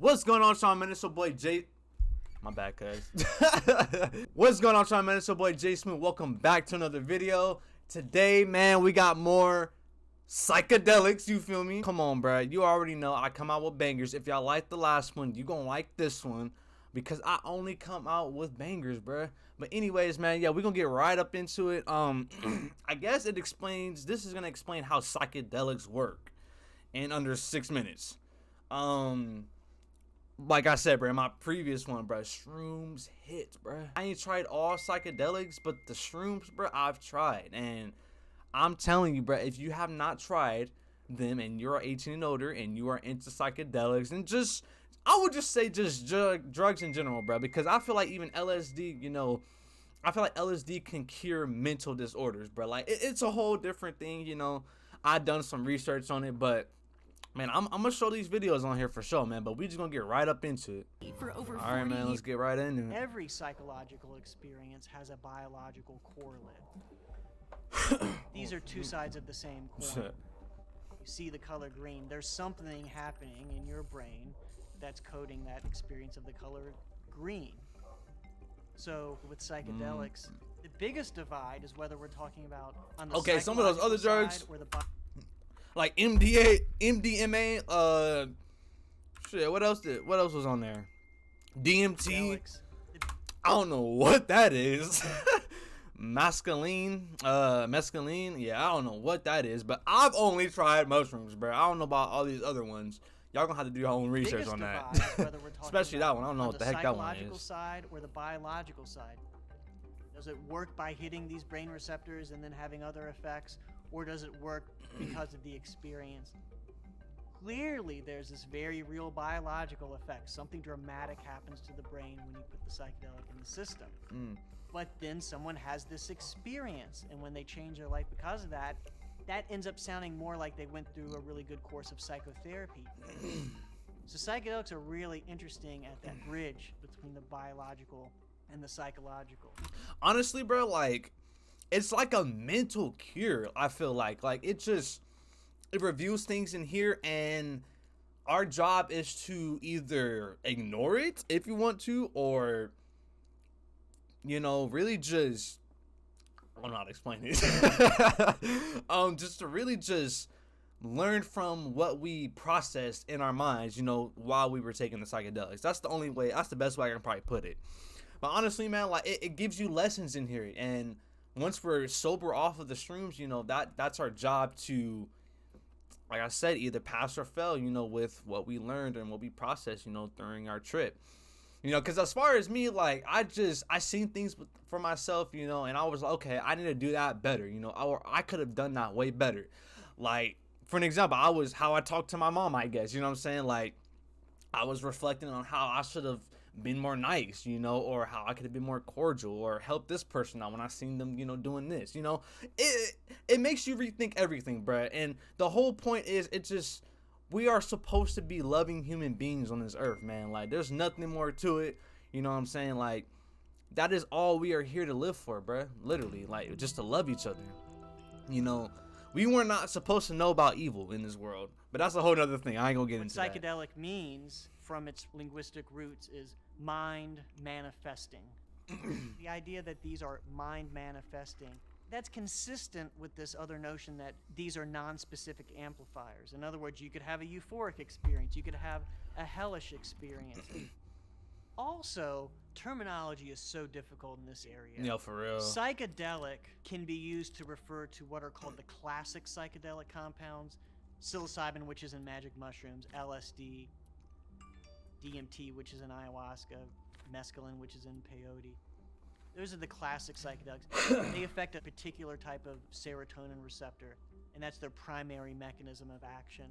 What's going on, Sean? Man, it's your boy Jay. My bad, cuz. What's going on, Sean? Man, it's your boy Jay Smooth. Welcome back to another video. Today, man, we got more psychedelics. You feel me? Come on, bro. You already know I come out with bangers. If y'all like the last one, you gonna like this one because I only come out with bangers, bro. But anyways, man, yeah, we're gonna get right up into it. I guess it explains. This is gonna explain how psychedelics work in under 6 minutes. Like I said, bro, in my previous one, bro, shrooms hits, bro. I ain't tried all psychedelics, but the shrooms, bro, I've tried. And I'm telling you, bro, if you have not tried them and you're 18 and older and you are into psychedelics and just, I would just say just drugs in general, bro, because I feel like even LSD, you know, I feel like LSD can cure mental disorders, bro. Like, it's a whole different thing, you know. I've done some research on it, but man, I'm gonna show these videos on here for sure, man, but we just gonna get right up into it. For over all right, man, let's get right into it. Every psychological experience has a biological correlate. These are two sides of the same coin. You see the color green, there's something happening in your brain that's coding that experience of the color green. So with psychedelics, the biggest divide is whether we're talking about on the some of those other drugs or the like MDMA, shit, what else was on there? DMT. I don't know what that is. Mescaline, yeah, I don't know what that is, but I've only tried mushrooms, bro. I don't know about all these other ones. Y'all gonna have to do your own research on that. Especially that one. I don't know what the heck that one is. The psychological side or the biological side. Does it work by hitting these brain receptors and then having other effects, or does it work because of the experience? Clearly, there's this very real biological effect. Something dramatic happens to the brain when you put the psychedelic in the system. But then someone has this experience, and when they change their life because of that, that ends up sounding more like they went through a really good course of psychotherapy. So psychedelics are really interesting at that bridge between the biological and the psychological. Honestly, bro, like, it's like a mental cure. I feel like it reviews things in here, and our job is to either ignore it if you want to, or, you know, really just, I'm not explaining it. Just to really just learn from what we processed in our minds, you know, while we were taking the psychedelics. That's the only way, that's the best way I can probably put it. But honestly, man, like, it gives you lessons in here, and once we're sober off of the shrooms, you know, that's our job to, like I said, either pass or fail, you know, with what we learned and what we processed, you know, during our trip. You know, because as far as me, like, I seen things for myself, you know, and I was like, okay, I need to do that better, you know, or I could have done that way better. Like, for an example, how I talked to my mom, I guess, you know what I'm saying? Like, I was reflecting on how I should have been more nice, you know, or how I could have been more cordial, or help this person out when I seen them, you know, doing this, you know. It makes you rethink everything, bruh. And the whole point is, it's just, we are supposed to be loving human beings on this earth, man. Like, there's nothing more to it, you know what I'm saying? Like, that is all we are here to live for, bruh. Literally, like, just to love each other. You know, we were not supposed to know about evil in this world, but that's a whole other thing. I ain't gonna get into that. What psychedelic means, from its linguistic roots, is mind manifesting. The idea that these are mind manifesting, that's consistent with this other notion that these are non-specific amplifiers. In other words, you could have a euphoric experience, you could have a hellish experience. Also, terminology is so difficult in this area. No, for real. Psychedelic can be used to refer to what are called the classic psychedelic compounds: psilocybin, which is in magic mushrooms; LSD, DMT, which is in ayahuasca; mescaline, which is in peyote. Those are the classic psychedelics. They affect a particular type of serotonin receptor, and that's their primary mechanism of action.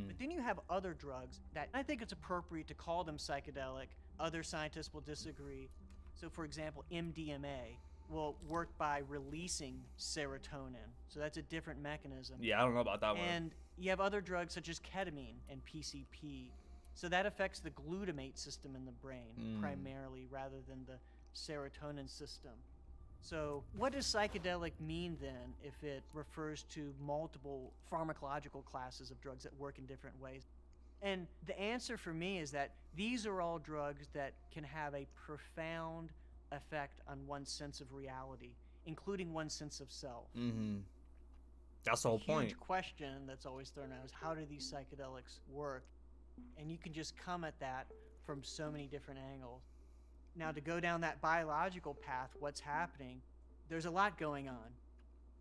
But then you have other drugs that I think it's appropriate to call them psychedelic. Other scientists will disagree. So, for example, MDMA will work by releasing serotonin. So that's a different mechanism. Yeah, I don't know about that one. And you have other drugs such as ketamine and PCP. So that affects the glutamate system in the brain primarily, rather than the serotonin system. So what does psychedelic mean then if it refers to multiple pharmacological classes of drugs that work in different ways? And the answer for me is that these are all drugs that can have a profound effect on one's sense of reality, including one's sense of self. That's the whole point. Huge question that's always thrown out is, how do these psychedelics work? And you can just come at that from so many different angles. Now, to go down that biological path, what's happening? There's a lot going on.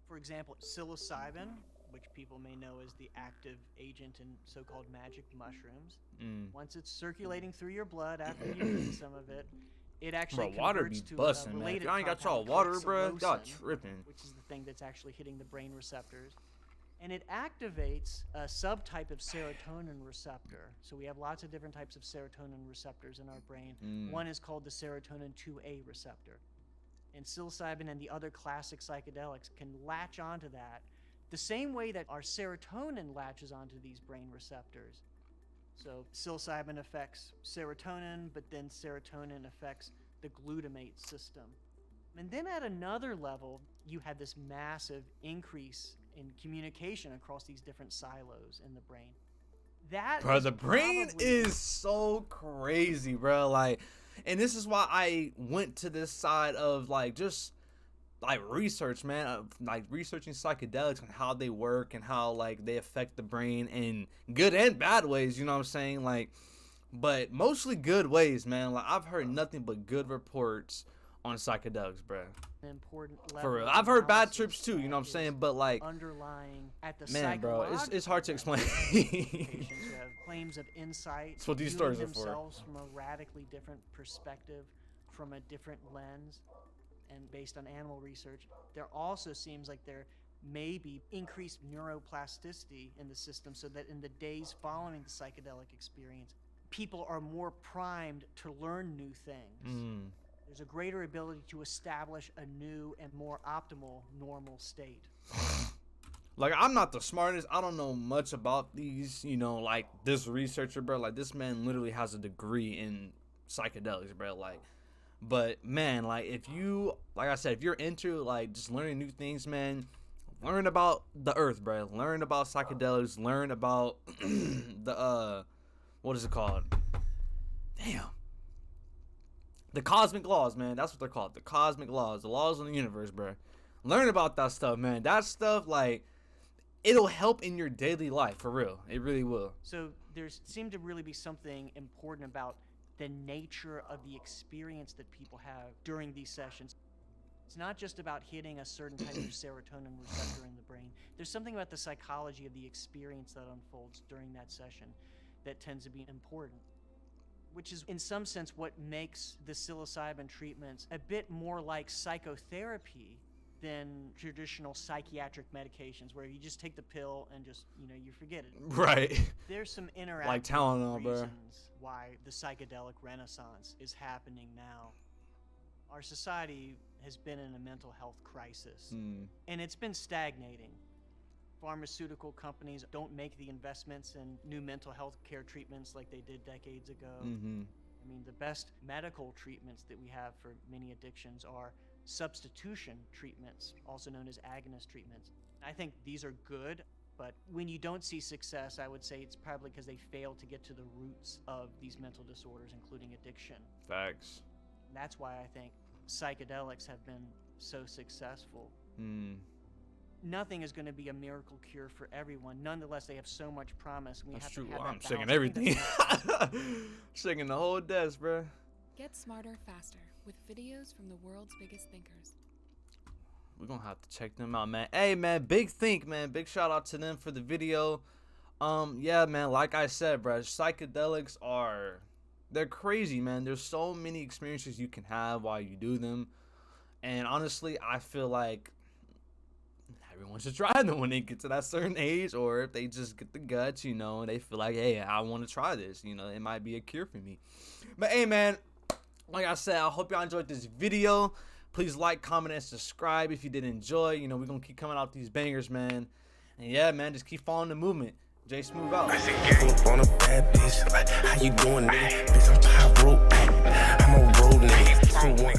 For example, psilocybin, which people may know as the active agent in so-called magic mushrooms. Once it's circulating through your blood after you eat some of it, it actually water be converts to busting, a man. If related y'all ain't got compound y'all water, called bro, y'all psilocin, tripping. which is the thing that's actually hitting the brain receptors. And it activates a subtype of serotonin receptor. So we have lots of different types of serotonin receptors in our brain. One is called the serotonin 2A receptor. And psilocybin and the other classic psychedelics can latch onto that the same way that our serotonin latches onto these brain receptors. So psilocybin affects serotonin, but then serotonin affects the glutamate system. And then at another level, you have this massive increase in communication across these different silos in the brain. Bro, the brain is so crazy, bro. Like, and this is why I went to this side of like just like research, man, of like researching psychedelics and how they work and how like they affect the brain in good and bad ways, you know what I'm saying? Like, but mostly good ways, man. Like, I've heard nothing but good reports on psychedelics, bro. Important for real. I've heard bad trips too, you know what I'm saying? But like, underlying at the man, bro, it's hard to explain. Patients who have claims of insight, that's what these stories are for. Themselves from a radically different perspective, from a different lens, and based on animal research, there also seems like there may be increased neuroplasticity in the system, so that in the days following the psychedelic experience, people are more primed to learn new things. There's a greater ability to establish a new and more optimal normal state. Like, I'm not the smartest. I don't know much about these, you know, like this researcher, bro. Like, this man literally has a degree in psychedelics, bro. Like, but man, like, if you, like I said, if you're into like just learning new things, man, learn about the earth, bro. Learn about psychedelics. Learn about the what is it called? Damn. The cosmic laws, man. That's what they're called. The cosmic laws. The laws of the universe, bro. Learn about that stuff, man. That stuff, like, it'll help in your daily life, for real. It really will. So there seemed to really be something important about the nature of the experience that people have during these sessions. It's not just about hitting a certain type of serotonin receptor in the brain. There's something about the psychology of the experience that unfolds during that session that tends to be important, which is in some sense what makes the psilocybin treatments a bit more like psychotherapy than traditional psychiatric medications, where you just take the pill and just, you know, you forget it. Right. There's some interactive like Tylenol, bro. reasons why the psychedelic renaissance is happening now. Our society has been in a mental health crisis, and it's been stagnating. Pharmaceutical companies don't make the investments in new mental health care treatments like they did decades ago. I mean, the best medical treatments that we have for many addictions are substitution treatments, also known as agonist treatments. I think these are good, but when you don't see success, I would say it's probably because they fail to get to the roots of these mental disorders, including addiction. Facts. And that's why I think psychedelics have been so successful. Nothing is going to be a miracle cure for everyone. Nonetheless, they have so much promise. We That's have true. to have I'm that shaking balance. everything. Shaking the whole desk, bro. Get smarter faster with videos from the world's biggest thinkers. We're gonna have to check them out, man. Hey, man, Big Think, man. Big shout out to them for the video. Yeah, man, like I said, bro, psychedelics they're crazy, man. There's so many experiences you can have while you do them. And honestly, I feel like everyone should try them when they get to that certain age, or if they just get the guts, you know, and they feel like, hey, I want to try this, you know, it might be a cure for me. But hey, man, like I said, I hope y'all enjoyed this video. Please like, comment, and subscribe if you did enjoy. You know, we're gonna keep coming out with these bangers, man. And yeah, man, just keep following the movement. J Smooth out. On a bad bitch, like, how you doing, nigga? Bitch, I'm pyro, I'm a road nigga. I'm one.